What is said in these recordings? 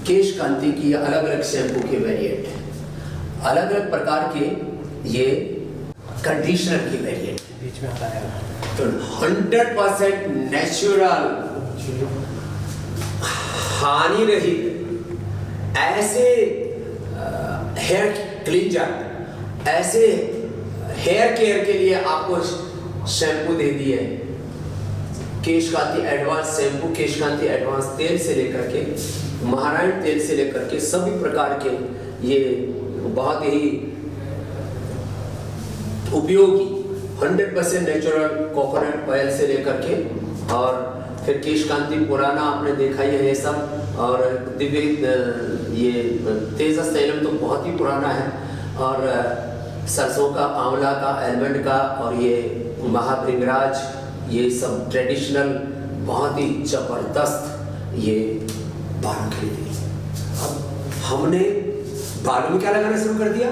केश कांति की अलग अलग शैम्पू के वेरिएंट हैं, अलग अलग प्रकार के ये कंडीशनर की वेरिएंट बीच में आ रहा है। तो 100% नेचुरल, हानि रहित ऐसे हेयर क्लींजर, ऐसे हेयर केयर के लिए आपको शैम्पू दे दिए केश कांति एडवांस शैम्पू, केश कांति एडवांस तेल से लेकर के महारायण तेल से लेकर के सभी प्रकार के ये बहुत ही उपयोगी 100% नेचुरल कोकोनट ऑयल से लेकर के, और फिर केश कांति पुराना आपने देखा ही है ये सब, और दिव्य ये तेजस तैलम तो बहुत ही पुराना है, और सरसों का, आंवला का, आलमंड का, और ये महाभृंगराज, ये सब ट्रेडिशनल बहुत ही जबरदस्त ये बालों के लिए। अब हमने बालों में क्या लगाना शुरू कर दिया?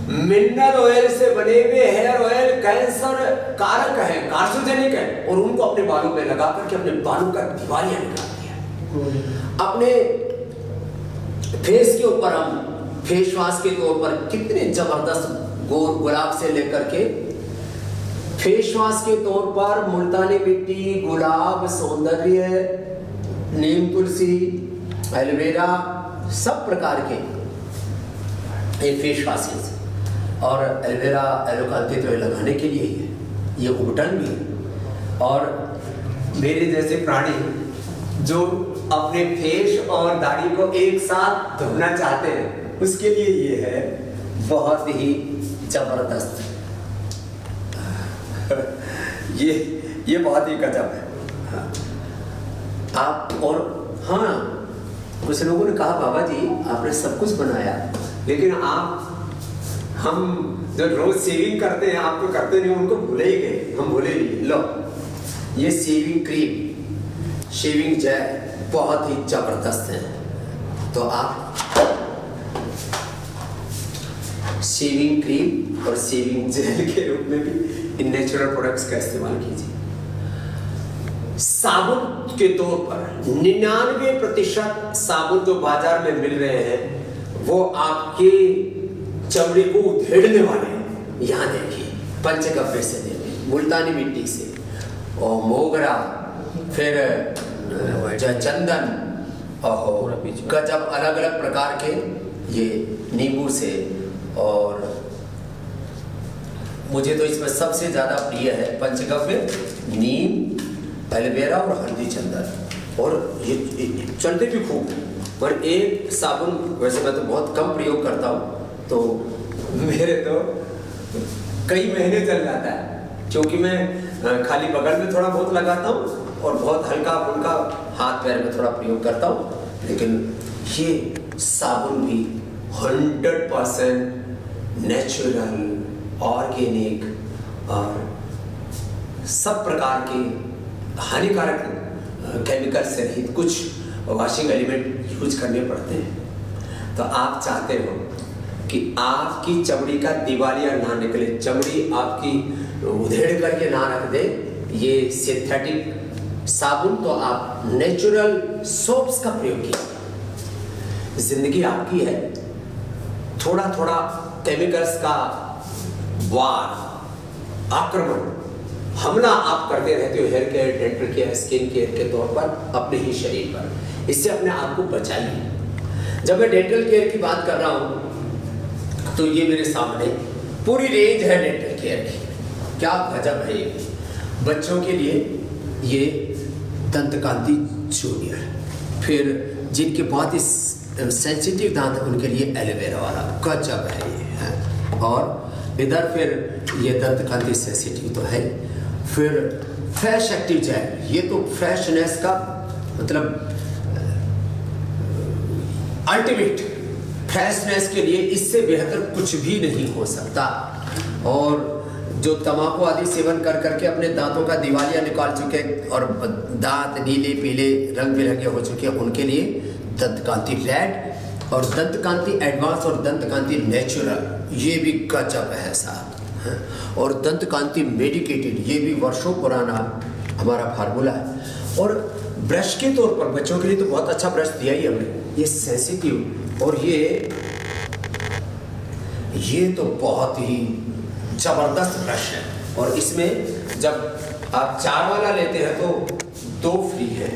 मिनरल ऑयल से बने हुए हेयर ऑयल कैंसर कारक है, कार्सिनोजेनिक है, और उनको अपने बालों पे लगा करके अपने बालों का दिवालिया निकाल दिया। अपने फेस के ऊपर हम फेस वॉश के तौर पर कितने जबरदस्त गुलाब से लेकर के फेस वॉश के तौर पर मुल्तानी मिट्टी, गुलाब, सौंदर्य, नीम तुलसी, एलोवेरा, सब प्रकार के ये फेस वॉशेस, और एलोवेरा एलोकांति तो लगाने के लिए ही है, ये उबटन भी है। और मेरे जैसे प्राणी जो अपने फेस और दाढ़ी को एक साथ धोना चाहते हैं, उसके लिए ये है बहुत ही जबरदस्त ये बहुत ही गजब है। आप और हाँ, कुछ लोगों ने कहा बाबा जी आपने सब कुछ बनाया, लेकिन आप हम जो रोज सेविंग करते हैं आप तो करते नहीं, उनको भूले ही गए, हम भूले नहीं। लो ये सेविंग क्रीम, शेविंग जेल बहुत ही जबरदस्त है, तो आप शेविंग क्रीम और शेविंग जेल के रूप में भी इन नेचुरल प्रोडक्ट्स का इस्तेमाल कीजिए। साबुन के तौर पर 99% साबुन जो बाजार में मिल रहे हैं वो आपके चमड़ी को उधेड़ने वाले हैं। यहाँ देखिए पंचगव्य से देंगे, मुल्तानी मिट्टी से, और मोगरा, फिर चंदन, और गजब अलग अलग प्रकार के ये नींबू से, और मुझे तो इसमें सबसे ज्यादा प्रिय है पंचगव्य, नीम, एलोवेरा और हल्दी चंदन, और ये चलते भी खूब। पर एक साबुन वैसे मैं तो बहुत कम प्रयोग करता हूँ, तो मेरे तो कई महीने चल जाता है, क्योंकि मैं खाली बगल में थोड़ा बहुत लगाता हूँ और बहुत हल्का फुल्का हाथ पैर में थोड़ा प्रयोग करता हूँ। लेकिन ये साबुन भी 100% नेचुरल, ऑर्गेनिक और सब प्रकार के हानिकारक केमिकल से रहित कुछ वॉशिंग एलिमेंट यूज करने पड़ते हैं। तो आप चाहते हो कि आपकी चमड़ी का दिवालिया ना निकले, चमड़ी आपकी उधेड़ करके ना रख दे, ये सिंथेटिक साबुन तो आप नेचुरल सोप्स का प्रयोग कीजिए। जिंदगी आपकी है, थोड़ा थोड़ा केमिकल्स का वार, आक्रमण, हमला आप करते रहते हो hair care, dental care, skin care के तौर पर अपने ही शरीर पर। इससे अपने आप को बचाइए। जब मैं डेंटल केयर की बात कर रहा हूँ तो ये मेरे सामने पूरी रेंज है डेंटल केयर की, क्या गजब है ये। बच्चों के लिए ये दंतकांति जूनियर, फिर जिनके बहुत ही सेंसिटिव दांत है उनके लिए एलोवेरा वाला गजब है ये है। और इधर फिर ये दंतकांति सेंसिटिव तो है। फिर फ्रेश एक्टिव जेल, ये तो फ्रेशनेस का मतलब अल्टीमेट फ्रेशनेस के लिए इससे बेहतर कुछ भी नहीं हो सकता। और जो तंबाकू आदि सेवन कर करके अपने दांतों का दिवालिया निकाल चुके और दांत नीले पीले रंग बिरंगे हो चुके हैं, उनके लिए दंतकांति रेड और दंतकांति एडवांस और दंतकांति नेचुरल, ये भी गजब है साहब। और दंतकांति मेडिकेटेड, ये भी वर्षों पुराना हमारा फार्मूला है। और ब्रश के तौर पर बच्चों के लिए तो बहुत अच्छा ब्रश दिया ही हमने, ये सेंसिटिव और ये तो बहुत ही जबरदस्त ब्रश है। और इसमें जब आप 4 वाला लेते हैं तो 2 फ्री है,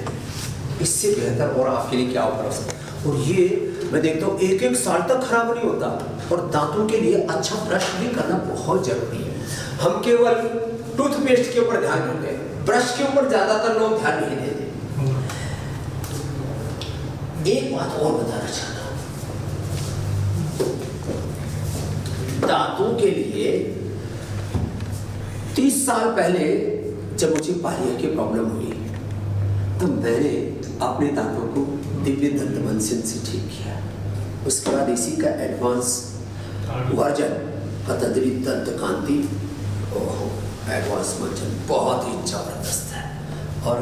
इससे बेहतर और आपके लिए क्या ऑफर हो सकता है। और ये मैं देखता हूँ 1-1 साल तक खराब नहीं होता। और दांतों के लिए अच्छा ब्रश भी करना बहुत जरूरी है। हम केवल टूथपेस्ट के ऊपर ध्यान देते हैं, ब्रश के ऊपर ज्यादातर लोग ध्यान नहीं देते। एक बात और बताना चाहता हूं, दांतों के लिए 30 साल पहले जब मुझे पालिया की प्रॉब्लम हुई तो मैंने अपने दांतों को दिव्य दंत मंजन से ठीक किया। उसके बाद इसी का एडवांस वर्जन पतंजलि दंत कांति एडवांस मंजन बहुत ही जबरदस्त है। और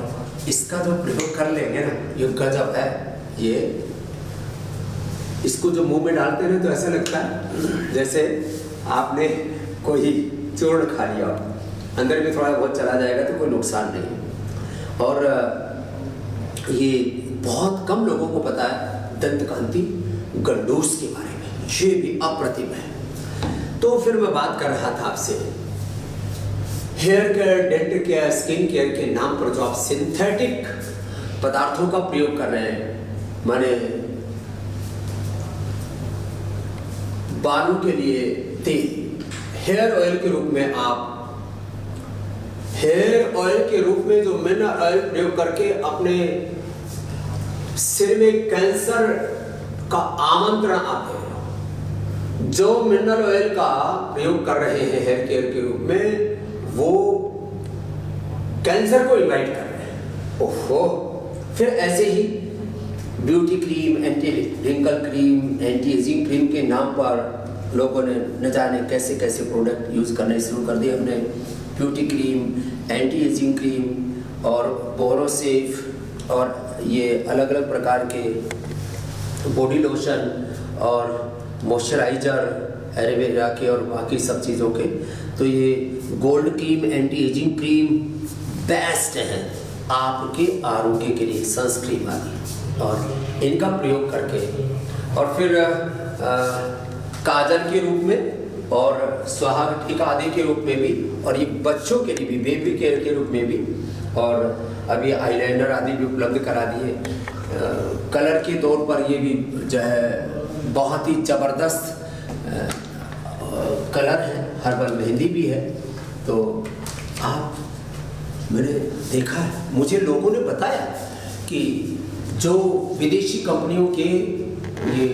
इसका जो प्रयोग कर लेंगे ना, ये गजब है। ये इसको जो मुंह में डालते हैं तो ऐसा लगता है जैसे आपने कोई चूर्ण खा लिया, अंदर में थोड़ा बहुत चला जाएगा तो कोई नुकसान नहीं है। और ये बहुत कम लोगों को पता है दंत कांति गंडूस के बारे में, ये भी अप्रतिम है। तो फिर मैं बात कर रहा था आपसे hair care, dental care, skin care के नाम पर जो आप सिंथेटिक पदार्थों का प्रयोग कर रहे हैं, माने बालों के लिए तेल, हेयर ऑयल के रूप में आप हेयर ऑयल के रूप में जो मिनरल ऑयल प्रयोग करके अपने सिर में कैंसर का आमंत्रण आते हैं। जो मिनरल ऑयल का प्रयोग कर रहे हैं हेयर केयर के रूप में, वो कैंसर को इनवाइट कर रहे हैं। ओहो, फिर ऐसे ही beauty cream, anti wrinkle cream, anti ageing cream के नाम पर लोगों ने न जाने कैसे कैसे प्रोडक्ट यूज करने शुरू कर दिए। हमने beauty cream, anti ageing cream और बोरोसेफ और ये अलग अलग प्रकार के बॉडी लोशन और मॉइस्चराइजर एलोवेरा के और बाकी सब चीज़ों के, तो ये gold cream, anti ageing cream best है आपके आरोग्य के लिए, सनस्क्रीन वाली। और इनका प्रयोग करके और फिर काजल के रूप में और सुहाग टीका आदि के रूप में भी, और ये बच्चों के लिए भी बेबी केयर के रूप में भी, और अभी आईलाइनर आदि भी उपलब्ध करा दिए। कलर के तौर पर ये भी जो है बहुत ही ज़बरदस्त कलर है, हर्बल मेहंदी भी है। तो आप, मैंने देखा है, मुझे लोगों ने बताया कि जो विदेशी कंपनियों के ये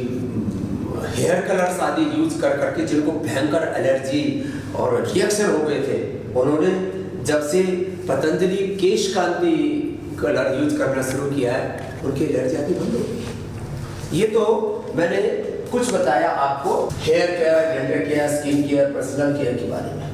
हेयर कलर्स आदि यूज कर करके जिनको भयंकर एलर्जी और रिएक्शन हो गए थे, उन्होंने जब से पतंजलि केश कांति कलर यूज करना शुरू किया है, उनकी एलर्जी आदि बंद हो गई। ये तो मैंने कुछ बताया आपको hair care, dental care, skin care, personal care के बारे में।